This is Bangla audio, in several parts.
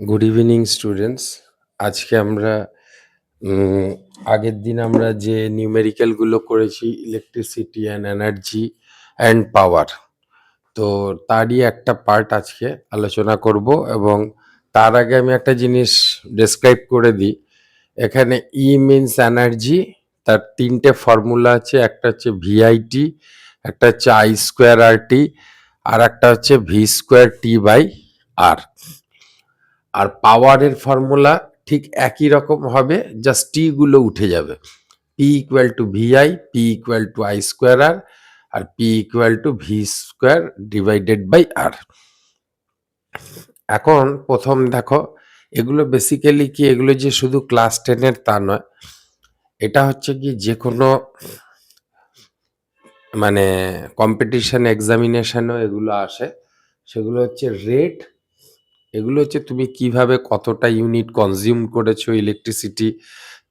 Good evening students. আজকে আমরা উম, আগের দিন আমরা যে নিউমেরিক্যালগুলো করেছি electricity and energy and power, তো তারই একটা পার্ট আজকে আলোচনা করব। এবং তার আগে আমি একটা জিনিস ডেসক্রাইব করে দিই। এখানে ই মিনস এনার্জি, তার তিনটে ফর্মুলা আছে। একটা হচ্ছে ভিআইটি, একটা হচ্ছে আই স্কোয়ার আর টি, আর একটা হচ্ছে ভি স্কোয়ার টি বাই আর। আর পাওয়ারের ফর্মুলা ঠিক একই রকম হবে, জাস্ট টি গুলো উঠে যাবে। P equal to V I, P equal to I square R P equal to V square divided by R. এখন প্রথম দেখো, এগুলো বেসিক্যালি কি, এগুলো যে শুধু ক্লাস 10-এর তা নয়। এটা হচ্ছে কি, যে কোনো মানে কম্পিটিশন এক্সামিনেশনও এগুলো আসে। সেগুলো হচ্ছে রেট, এগুলো হচ্ছে তুমি কিভাবে কতটা ইউনিট কনজিউম করেছো ইলেকট্রিসিটি,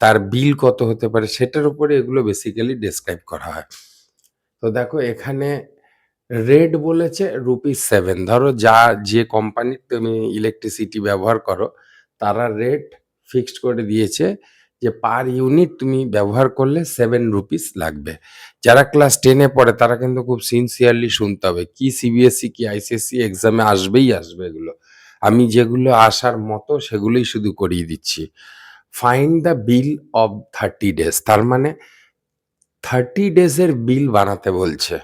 তার বিল কত হতে পারে, সেটার উপরে এগুলো বেসিক্যালি ডেসক্রাইব করা হয়। তো দেখো এখানে রেট বলেছে রুপিস 7। ধরো যে কোম্পানির তুমি ইলেকট্রিসিটি ব্যবহার করো, তারা রেট ফিক্সড করে দিয়েছে যে পার ইউনিট তুমি ব্যবহার করলে 7 রুপিস লাগবে। যারা ক্লাস 10-এ পড়ে তারা কিন্তু খুব সিনসিয়ারলি শুনতে হবে। কি সিবিএসই কি আইসিএসসি এক্সামে আসবেই আসবে এগুলো। আমি যেগুলো আসার মতো সেগুলোই শুধু করিয়ে দিচ্ছি। Find the bill of 30 days, তার মানে 30 ডেজের বিল বানাতে বলছে।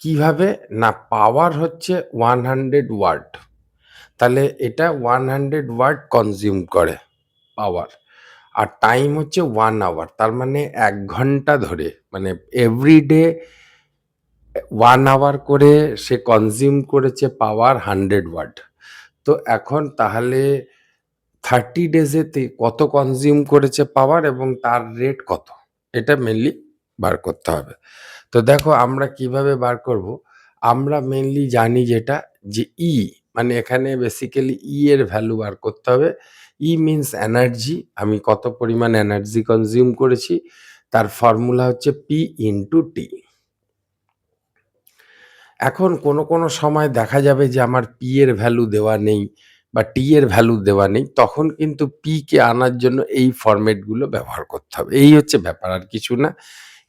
কিভাবে না, পাওয়ার হচ্ছে 100 ওয়াট, তাহলে এটা 100 ওয়াট কনজিউম করে পাওয়ার। আর টাইম হচ্ছে 1 আওয়ার, তার মানে 1 ঘন্টা ধরে, মানে এভরিডে 1 আওয়ার করে সে কনজিউম করেছে পাওয়ার 100 ওয়াট। তো এখন তাহলে 30 ডেজেতে কত কনজিউম করেছে পাওয়ার এবং তার রেট কত, এটা মেনলি বার করতে হবে। তো দেখো আমরা কিভাবে বার করব। আমরা মেনলি জানি যেটা, যে ই, মানে এখানে বেসিক্যালি ই এর ভ্যালু বার করতে হবে। ই মিনস এনার্জি, আমি কত পরিমাণ এনার্জি কনজিউম করেছি, তার ফর্মুলা হচ্ছে পি ইন্টু টি। এখন কোনো সময় দেখা যাবে যে আমার পি এর ভ্যালু দেওয়া নেই বা টি এর ভ্যালু দেওয়া নেই, তখন কিন্তু পি কে আনার জন্য এই ফরম্যাটগুলো ব্যবহার করতে হবে। এই হচ্ছে ব্যাপার, আর কিছু না।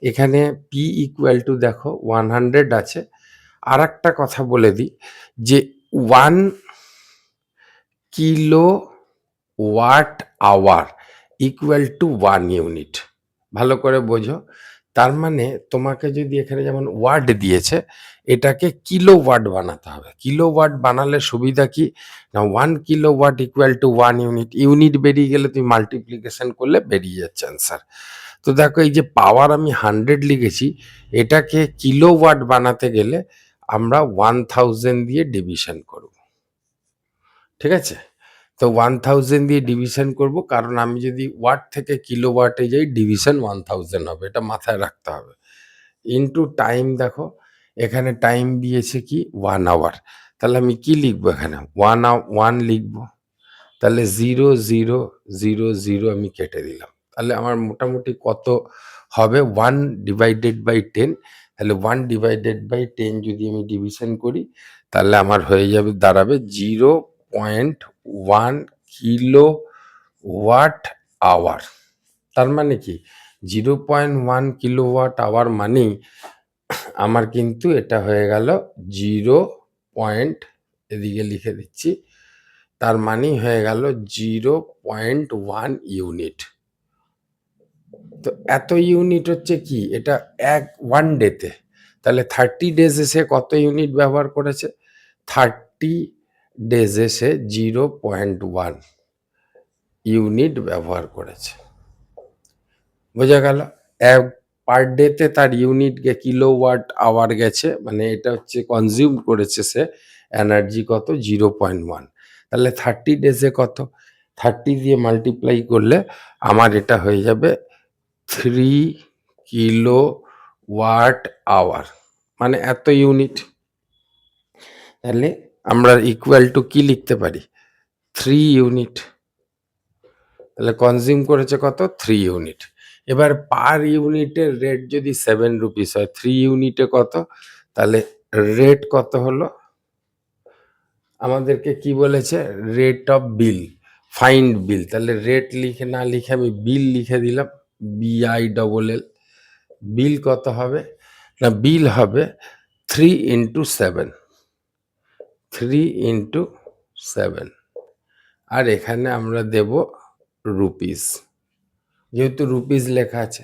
এখানে পি ইকুয়াল টু দেখো 100 আছে। আর একটা কথা বলে দিই, যে 1 kilo watt hour equal to 1 unit. ভালো করে বোঝো। তার মানে তোমাকে যদি এখানে যেমন ওয়াট দিয়েছে, এটাকে কিলোওয়াট বানাতে হবে। কিলোওয়াট বানালে সুবিধা কি না, 1 kilowatt equal to 1 unit. Unit বেরিয়ে গেলে তুমি মাল্টিপ্লিকেশন করলে বেরিয়ে যাচ্ছে অ্যান্সার। তো দেখো এই যে পাওয়ার আমি 100 লিখেছি, এটাকে কিলোওয়াট বানাতে গেলে আমরা 1000 দিয়ে ডিভিশন করব। ঠিক আছে? তো 1000 দিয়ে ডিভিশন করব, কারণ আমি যদি ওয়াট থেকে কিলোওয়াটে যাই ডিভিশন 1000 হবে, এটা মাথায় রাখতে হবে। ইনটু টাইম, দেখো এখানে টাইম দিয়েছে কি 1 আওয়ার, তাহলে আমি কি লিখবো এখানে 1 লিখবো। তাহলে 0 0 0 0 আমি কেটে দিলাম। তাহলে আমার মোটামুটি কত হবে, 1/10। তাহলে 1/10 যদি আমি ডিভিশন করি, তাহলে আমার হয়ে যাবে, দাঁড়াবে 0.1 কিলোওয়াট আওয়ার। তার মানে কি, 0.1 কিলোওয়াট আওয়ার মানেই আমার কিন্তু এটা হয়ে গেল 0. এদিকে লিখে দিচ্ছি, তার মানেই হয়ে গেল 0.1 ইউনিট। তো এত ইউনিট হচ্ছে কি, এটা 1 ডেতে। তাহলে 30 ডেজে সে কত ইউনিট ব্যবহার করেছে, 30 ডেজে সে 0.1 ইউনিট ব্যবহার করেছে। বোঝা গেল? পার ডেতে তার ইউনিট কিলোওয়াট আওয়ার গেছে, মানে এটা হচ্ছে কনজিউম করেছে সে এনার্জি কত, 0.1। তাহলে 30 ডেজে কত, 30 দিয়ে মাল্টিপ্লাই করলে আমার এটা হয়ে যাবে 3 কিলোওয়াট আওয়ার, মানে এত ইউনিট। তাহলে আমরা ইকুয়াল টু কি লিখতে পারি, 3 ইউনিট। তাহলে কনজিউম করেছে কত, 3 ইউনিট। এবার পার ইউনিটের রেট যদি 7 রুপিস হয়, 3 ইউনিটে কত, তাহলে রেট কত হলো, আমাদেরকে কি বলেছে, রেট অফ বিল, ফাইন্ড বিল। তাহলে রেট লিখে না লিখে আমি বিল লিখে দিলাম, BILL। বিল কত হবে না, বিল হবে 3 × 7, 3 × 7, আর এখানে আমরা দেব রুপিস, যেহেতু রুপিস লেখা আছে।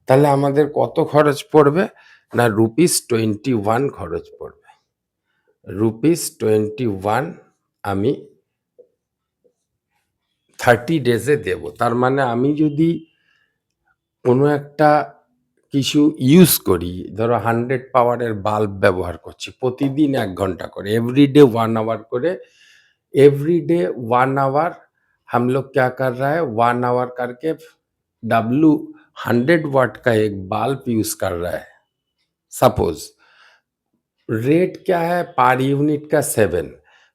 তাহলে আমাদের কত খরচ পড়বে না, ₹21 খরচ পড়বে। ₹21 আমি 30 ডেজে দেব। তার মানে আমি যদি কোনো একটা কিছু ইউজ করি, ধরো 100 পাওয়ারের বাল্ব ব্যবহার করছি, প্রতিদিন 1 ঘন্টা করে, एवरीडे 1 आवर করে, एवरीडे 1 आवर हम लोग क्या कर रहा है, 1 आवर करके W 100 वाट का एक बल्ब यूज कर रहा है। सपोज रेट क्या है पर यूनिट का 7,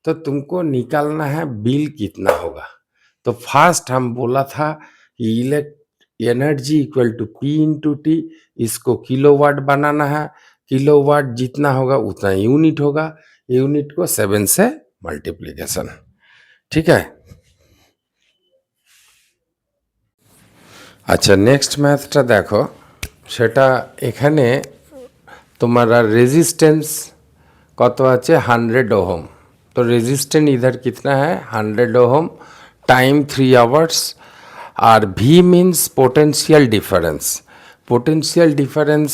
तो तुमको निकालना है बिल कितना होगा। तो फर्स्ट हम बोला था एनर्जी इक्वल टू P/T, इसको किलोवाट बनाना है, किलोवाट जितना होगा उतना यूनिट होगा, यूनिट को 7 से मल्टीप्लिकेशन। ठीक है। আচ্ছা, নেক্সট ম্যাথটা দেখো, সেটা এখানে তোমার रेजिस्टेंस কত আছে, 100 ओहम। तो रेजिस्टेंस इधर कितना है, 100 ओहम, टाइम 3 आवर्स, और V means potential difference. Potential difference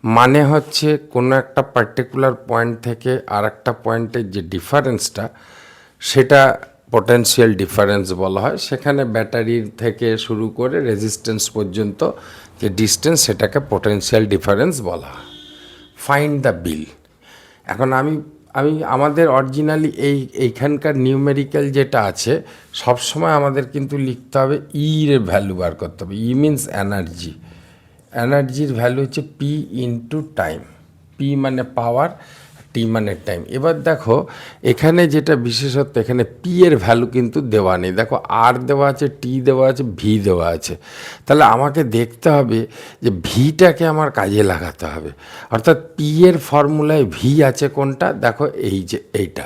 মানে হচ্ছে কোনো একটা পার্টিকুলার পয়েন্ট থেকে আর একটা পয়েন্টের যে ডিফারেন্সটা, সেটা পোটেনশিয়াল ডিফারেন্স বলা হয়। সেখানে ব্যাটারির থেকে শুরু করে রেজিস্ট্যান্স পর্যন্ত যে ডিস্টেন্স, সেটাকে পোটেনশিয়াল ডিফারেন্স বলা হয়। ফাইন্ড দ্য বিল। এখন আমি আমাদের অরিজিনালি এইখানকার নিউমেরিক্যাল যেটা আছে, সবসময় আমাদের কিন্তু লিখতে হবে এর ভ্যালু বার করতে হবে। ই মিনস এনার্জি, এনার্জির ভ্যালু হচ্ছে P × টাইম। P মানে পাওয়ার, টি মানে টাইম। এবার দেখো এখানে যেটা বিশেষত্ব, এখানে পি এর ভ্যালু কিন্তু দেওয়া নেই। দেখো আর দেওয়া আছে, টি দেওয়া আছে, ভি দেওয়া আছে। তাহলে আমাকে দেখতে হবে যে ভিটাকে আমার কাজে লাগাতে হবে। অর্থাৎ পি এর ফর্মুলায় ভি আছে কোনটা, দেখো এই যে এইটা,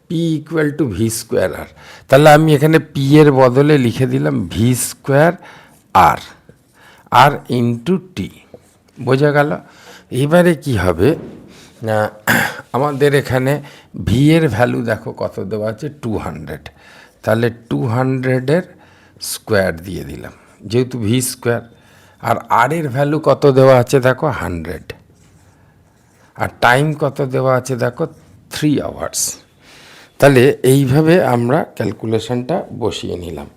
পি ইকুয়াল টু V²R। তাহলে আমি এখানে পি এর বদলে লিখে দিলাম V²R, আর ইন্টু টি। বোঝা গেল? এবারে কি হবে না, আমাদের এখানে ভি এর ভ্যালু দেখো কত দেওয়া আছে, 200। তাহলে 200-এর স্কোয়ার দিয়ে দিলাম, যেহেতু V²। আর আর এর ভ্যালু কত দেওয়া আছে দেখো, 100। আর টাইম কত দেওয়া আছে দেখো, 3 আওয়ার্স। তাহলে এইভাবে আমরা ক্যালকুলেশনটা বসিয়ে নিলাম।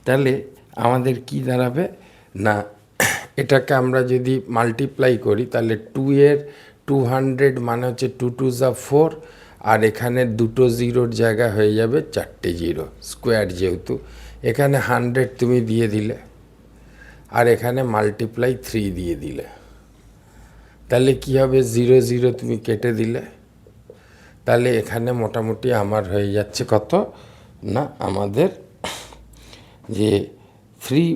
তাহলে আমাদের কি দাঁড়াবে না, এটাকে আমরা যদি মাল্টিপ্লাই করি, তাহলে 200 মানে হচ্ছে 2 2 যা 4, আর এখানে দুটো জিরোর জায়গা হয়ে যাবে 4টে জিরো, স্কোয়ার যেহেতু। এখানে 100 তুমি দিয়ে দিলে, আর এখানে মাল্টিপ্লাই 3 দিয়ে দিলে। তাহলে কি হবে, 0 0 তুমি কেটে দিলে। তাহলে এখানে মোটামুটি আমার হয়ে যাচ্ছে কত না, আমাদের যে 3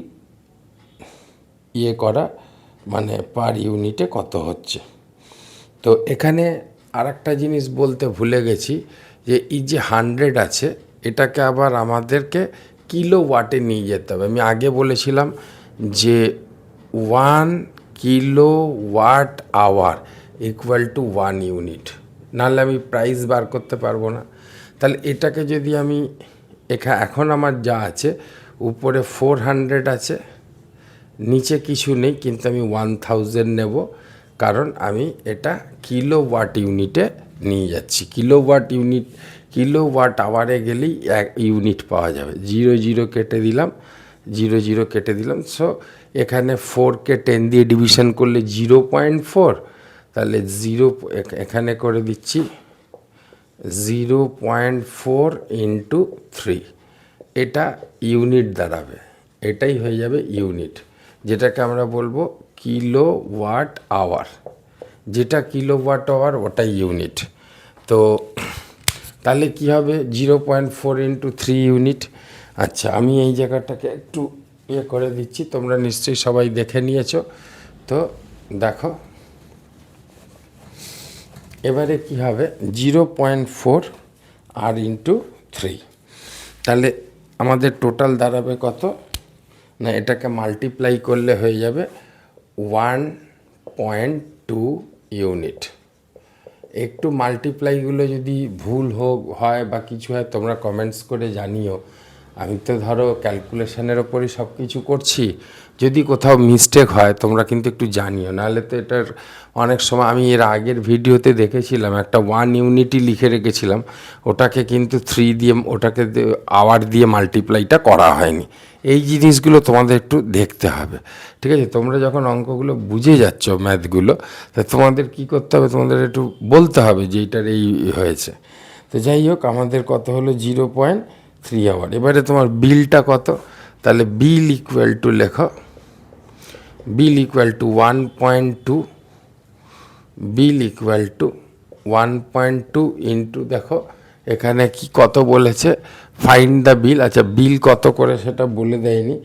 করা মানে পার ইউনিটে কত হচ্ছে। তো এখানে আর একটা জিনিস বলতে ভুলে গেছি, যে এই যে 100 আছে, এটাকে আবার আমাদেরকে কিলোওয়াটে নিয়ে যেতে হবে। আমি আগে বলেছিলাম যে 1 kilowatt hour equal to 1 unit, নাহলে আমি প্রাইস বার করতে পারবো না। তাহলে এটাকে যদি আমি এখন আমার যা আছে, উপরে 400 আছে, নিচে কিছু নেই, কিন্তু আমি 1000 নেব, কারণ আমি এটা কিলোওয়াট ইউনিটে নিয়ে যাচ্ছি। কিলোওয়াট আওয়ারে গেলেই 1 ইউনিট পাওয়া যাবে। 0 0 কেটে দিলাম, 0 0 কেটে দিলাম। সো এখানে 4কে 10 দিয়ে ডিভিশন করলে 0.4, তাহলে 0 এখানে করে দিচ্ছি 0.4 × 3, এটা ইউনিট দাঁড়াবে। এটাই হয়ে যাবে ইউনিট, যেটাকে আমরা বলবো কিলোওয়াট আওয়ার। যেটা কিলোওয়াট আওয়ার ওটাই ইউনিট। তো তাহলে কি হবে, 0.4 × 3 ইউনিট। আচ্ছা, আমি এই জায়গাটাকে একটু করে দিচ্ছি, তোমরা নিশ্চয়ই সবাই দেখে নিয়েছো। তো দেখো এবারে কি হবে, 0.4 আর ইন্টু 3। তাহলে আমাদের টোটাল দাঁড়াবে কত না, এটাকে মাল্টিপ্লাই করলে হয়ে যাবে 1.2 ইউনিট। একটু মাল্টিপ্লাইগুলো যদি ভুল হয় বা কিছু হয় তোমরা কমেন্টস করে জানিও। আমি তো ধরো ক্যালকুলেশনের ওপরই সব কিছু করছি, যদি কোথাও মিস্টেক হয় তোমরা কিন্তু একটু জানিও, নাহলে তো এটার অনেক সময় আমি এর আগের ভিডিওতে দেখেছিলাম একটা 1 ইউনিটই লিখে রেখেছিলাম, ওটাকে কিন্তু 3 দিয়ে ওটাকে আওয়ার দিয়ে মাল্টিপ্লাইটা করা হয়নি। এই জিনিসগুলো তোমাদের একটু দেখতে হবে, ঠিক আছে? তোমরা যখন অঙ্কগুলো বুঝে যাচ্ছ ম্যাথগুলো, তা তোমাদের কি করতে হবে, তোমাদের একটু বলতে হবে যে এইটার এই হয়েছে। তো যাই হোক, আমাদের কত হলো 0.3 আওয়ার। এবারে তোমার বিলটা কত, তাহলে বিল ইকুয়াল টু লেখো, bill equal to 1.2, bill equal to 1.2 into, দেখো এখানে কি কত বলেছে, ফাইন্ড দ্য বিল। আচ্ছা, বিল কত করে সেটা বলে দেয়নি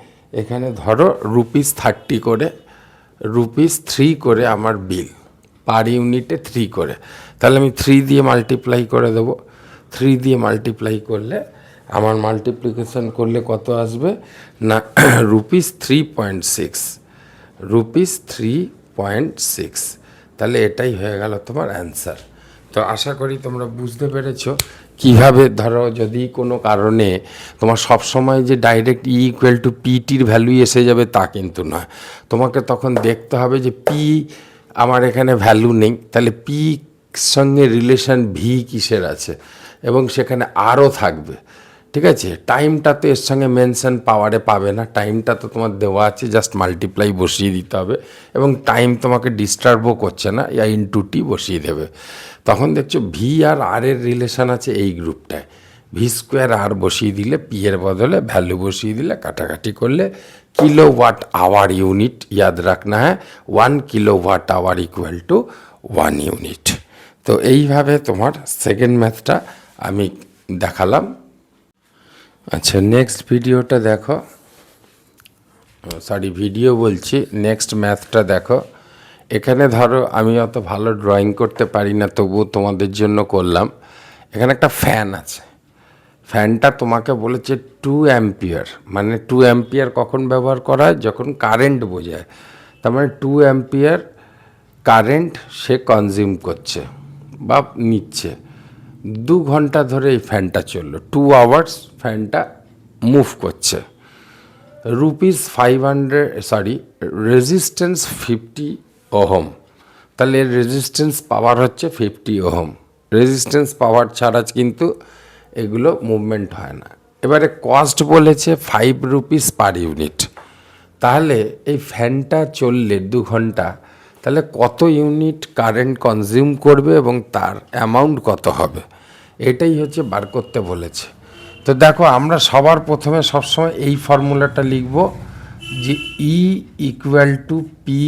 এখানে। ধরো ₹30 করে, ₹3 করে আমার বিল, পার ইউনিটে 3 করে। তাহলে আমি 3 দিয়ে মাল্টিপ্লাই করে দেবো। 3 দিয়ে মাল্টিপ্লাই করলে আমার মাল্টিপ্লিকেশন করলে কত আসবে না ₹3.6, ₹3.6। তাহলে এটাই হয়ে গেল তোমার অ্যান্সার। তো আশা করি তোমরা বুঝতে পেরেছো কীভাবে, ধরো যদি কোনো কারণে তোমার সব সময় যে ডাইরেক্ট ইকুয়াল টু পিটির ভ্যালু এসে যাবে তা কিন্তু নয়, তোমাকে তখন দেখতে হবে যে পি আমার এখানে ভ্যালু নেই, তাহলে পি সঙ্গে রিলেশন ভি কিসের আছে, এবং সেখানে আরও থাকবে, ঠিক আছে? টাইমটা তো এর সঙ্গে মেনশন পাওয়ারে পাবে না, টাইমটা তো তোমার দেওয়া আছে, জাস্ট মাল্টিপ্লাই বসিয়ে দিতে হবে, এবং টাইম তোমাকে ডিস্টার্বও করছে না, ইয়া ইন্টু টি বসিয়ে দেবে। তখন দেখছো ভি আর আর এর রিলেশন আছে এই গ্রুপটায়, ভি স্কোয়ার আর বসিয়ে দিলে, পি এর বদলে ভ্যালু বসিয়ে দিলে, কাটাকাটি করলে কিলোওয়াট আওয়ার ইউনিট ইয়াদ রাখনা হ্যাঁ, 1 kilowatt hour equal to 1 unit. তো এইভাবে তোমার সেকেন্ড ম্যাথটা আমি দেখালাম। আচ্ছা, নেক্সট ভিডিওটা দেখো, সরি ভিডিও বলছি, নেক্সট ম্যাথটা দেখো। এখানে ধরো আমি অত ভালো ড্রয়িং করতে পারি না, তবুও তোমাদের জন্য করলাম। এখানে একটা ফ্যান আছে, ফ্যানটা তোমাকে বলেছে 2 অ্যাম্পিয়ার, মানে 2 অ্যাম্পিয়ার কখন ব্যবহার করা হয়, যখন কারেন্ট বোঝায়। তার মানে 2 অ্যাম্পিয়ার কারেন্ট সে কনজিউম করছে বা নিচ্ছে। 2 ঘন্টা ধরে এই ফ্যানটা চললো, 2 আওয়ার্স ফ্যানটা মুভ করছে। রেজিস্ট্যান্স 50 ওহম, তাহলে এর রেজিস্ট্যান্স পাওয়ার হচ্ছে 50 ওহম। রেজিস্ট্যান্স পাওয়ার ছাড়া কিন্তু এগুলো মুভমেন্ট হয় না। এবারে কস্ট বলেছে ₹5 পার ইউনিট। তাহলে এই ফ্যানটা চললে 2 ঘন্টা, তাহলে কত ইউনিট কারেন্ট কনজিউম করবে এবং তার অ্যামাউন্ট কত হবে, এটাই হচ্ছে বার করতে বলেছে। তো দেখো, আমরা সবার প্রথমে সবসময় এই ফর্মুলাটা লিখব যে E equal to P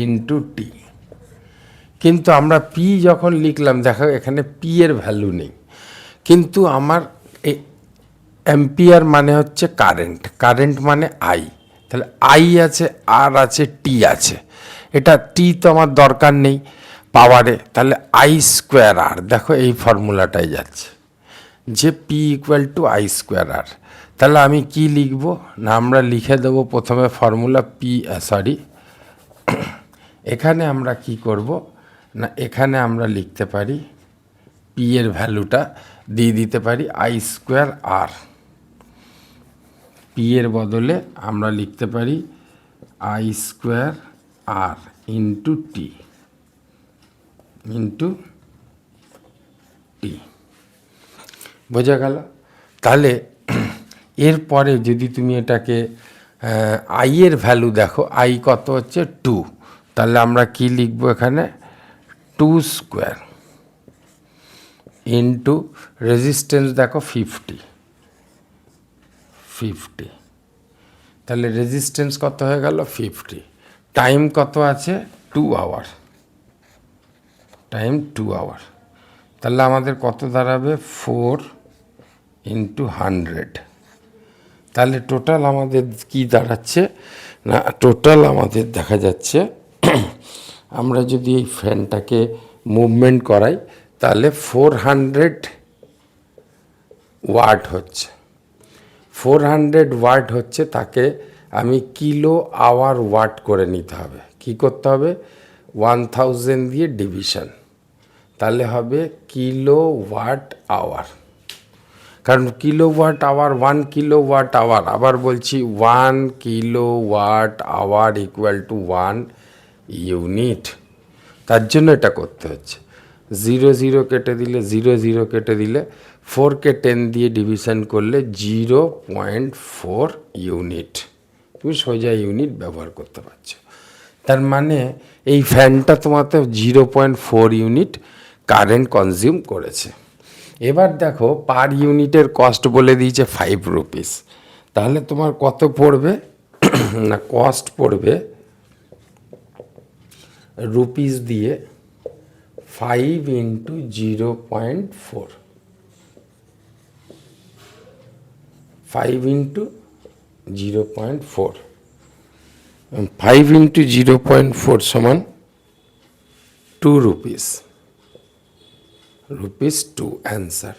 into T. কিন্তু আমরা পি যখন লিখলাম, দেখো এখানে পি এর ভ্যালু নেই, কিন্তু আমার এই অ্যাম্পিয়ার মানে হচ্ছে কারেন্ট, কারেন্ট মানে আই, তাহলে আই আছে, আর আছে, টি আছে। এটা টি তো আমার দরকার নেই পাওয়ারে, তাহলে আই স্কোয়ার আর, দেখো এই ফর্মুলাটাই যাচ্ছে যে P equal to I square R. তাহলে আমি কি লিখব না, আমরা লিখে দেবো প্রথমে ফর্মুলা পি, এখানে আমরা কি করব না, এখানে আমরা লিখতে পারি পি এর ভ্যালুটা দিয়ে দিতে পারি আই স্কোয়ার আর, পি এর বদলে আমরা লিখতে পারি I square R into T, into T. বোঝা গেল? তাহলে এরপরে যদি তুমি এটাকে আই এর ভ্যালু দেখো, আই কত হচ্ছে 2, তাহলে আমরা কি লিখবো এখানে 2 স্কোয়ার ইন্টু রেজিস্ট্যান্স দেখো 50, তাহলে রেজিস্ট্যান্স কত হয়ে গেল 50, টাইম কত আছে 2 আওয়ার, টাইম 2 আওয়ার। তাহলে আমাদের কত দাঁড়াবে 4 ইন্টু 100। তাহলে টোটাল আমাদের কি দাঁড়াচ্ছে না, টোটাল আমাদের দেখা যাচ্ছে আমরা যদি এই ফ্যানটাকে মুভমেন্ট করাই, তাহলে 400 ওয়াট হচ্ছে, 400 ওয়াট হচ্ছে, তাকে আমি কিলো আওয়ার ওয়াট করে নিতে হবে। কি করতে হবে? 1000 দিয়ে ডিভিশন, তাহলে হবে কিলো ওয়াট আওয়ার। কারণ kilo watt hour, 1 kilo watt hour, আবার বলছি 1 kilo watt hour equal to 1 unit. তার জন্য এটা করতে হচ্ছে। 0 0 কেটে দিলে, 0 0 কেটে দিলে, 4কে 10 দিয়ে ডিভিশন করলে 0.4 ইউনিট। তুমি সোজা ইউনিট ব্যবহার করতে পারছো। তার মানে এই ফ্যানটা তোমাতে 0.4 ইউনিট কারেন্ট কনজিউম করেছে। এবার দেখো পার ইউনিটের কস্ট বলে দিয়েছে 5 রুপিস। তাহলে তোমার কত পড়বে? না, কস্ট পড়বে রুপিস দিয়ে 5 ইন্টু 0.4, 5 ইন্টু 0.4, 5 ইন্টু 0.4 সমান 2 রুপিস, রুপিস 2 অ্যান্সার।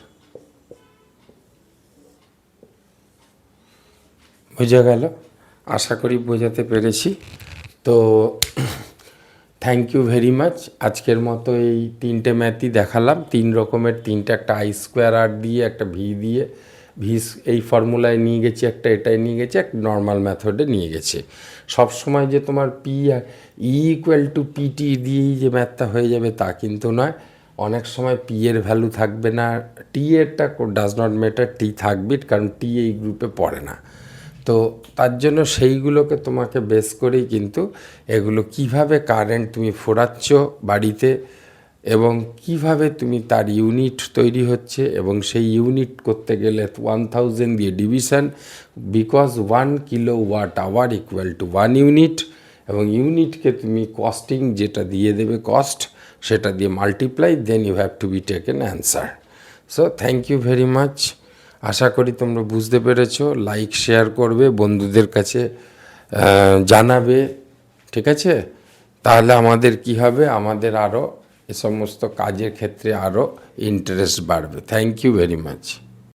বোঝা গেল? আশা করি বোঝাতে পেরেছি। তো থ্যাংক ইউ ভেরি মাচ। আজকের মতো এই 3টে ম্যাথই দেখালাম, 3 রকমের, 3টে, একটা আই স্কোয়ার আর দিয়ে, একটা ভি দিয়ে, ভি এই ফর্মুলায় নিয়ে গেছি, একটা এটাই নিয়ে গেছি, একটা নর্মাল মেথডে নিয়ে গেছি। সবসময় যে তোমার পি ইকুয়াল টু পিটি দিয়েই যে ম্যাথটা হয়ে যাবে তা কিন্তু নয়। অনেক সময় পি এর ভ্যালু থাকবে না, টি এরটা ডাজ নট ম্যাটার, টি থাকবে, কারণ টি এই গ্রুপে পড়ে না। তো তার জন্য সেইগুলোকে তোমাকে বেস করেই কিন্তু এগুলো কিভাবে কারেন্ট তুমি ফোরাচ্ছ বাড়িতে, এবং কিভাবে তুমি তার ইউনিট তৈরি হচ্ছে, এবং সেই ইউনিট করতে গেলে 1000 দিয়ে division, because 1 kilowatt hour equal to 1 unit, এবং ইউনিটকে তুমি কস্টিং যেটা দিয়ে দেবে কস্ট, সেটা দিয়ে multiply, then you have to be taken answer. So thank you very much. আশা করি তোমরা বুঝতে পেরেছো। লাইক শেয়ার করবে, বন্ধুদের কাছে জানাবে, ঠিক আছে? তাহলে আমাদের কি হবে, আমাদের আরও এ সমস্ত কাজের ক্ষেত্রে আরও ইন্টারেস্ট বাড়বে। Thank you very much.